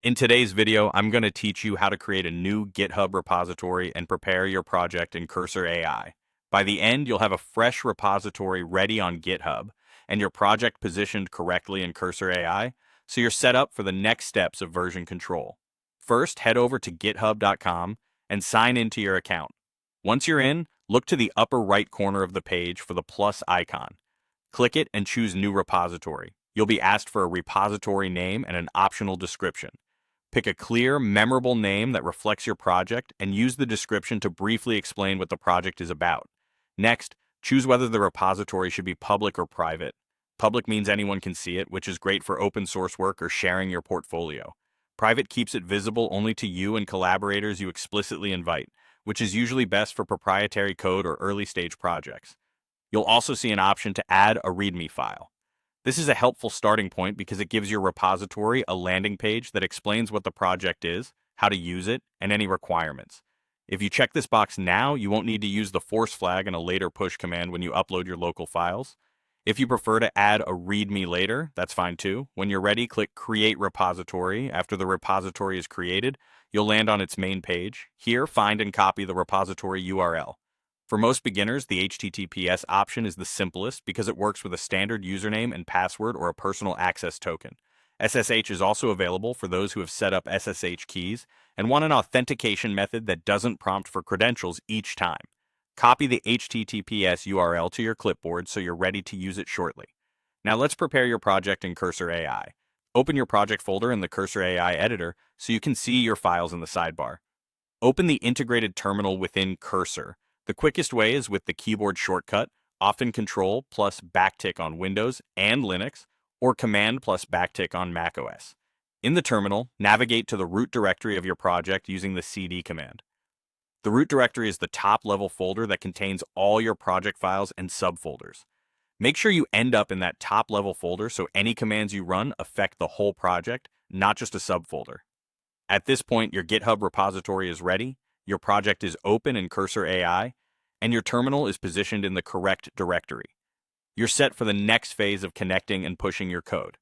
In today's video, I'm going to teach you how to create a new GitHub repository and prepare your project in Cursor AI. By the end, you'll have a fresh repository ready on GitHub and your project positioned correctly in Cursor AI, so you're set up for the next steps of version control. First, head over to github.com and sign into your account. Once you're in, look to the upper right corner of the page for the plus icon. Click it and choose New Repository. You'll be asked for a repository name and an optional description. Pick a clear, memorable name that reflects your project and use the description to briefly explain what the project is about. Next, choose whether the repository should be public or private. Public means anyone can see it, which is great for open source work or sharing your portfolio. Private keeps it visible only to you and collaborators you explicitly invite, which is usually best for proprietary code or early stage projects. You'll also see an option to add a README file. This is a helpful starting point because it gives your repository a landing page that explains what the project is, how to use it, and any requirements. If you check this box now, you won't need to use the force flag and a later push command when you upload your local files. If you prefer to add a README later, that's fine too. When you're ready, click Create Repository. After the repository is created, you'll land on its main page. Here, find and copy the repository URL. For most beginners, the HTTPS option is the simplest because it works with a standard username and password or a personal access token. SSH is also available for those who have set up SSH keys and want an authentication method that doesn't prompt for credentials each time. Copy the HTTPS URL to your clipboard so you're ready to use it shortly. Now let's prepare your project in Cursor AI. Open your project folder in the Cursor AI editor so you can see your files in the sidebar. Open the integrated terminal within Cursor. The quickest way is with the keyboard shortcut, often Control plus backtick on Windows and Linux, or Command plus backtick on macOS. In the terminal, navigate to the root directory of your project using the cd command. The root directory is the top-level folder that contains all your project files and subfolders. Make sure you end up in that top-level folder so any commands you run affect the whole project, not just a subfolder. At this point, your GitHub repository is ready, your project is open in Cursor AI, and your terminal is positioned in the correct directory. You're set for the next phase of connecting and pushing your code.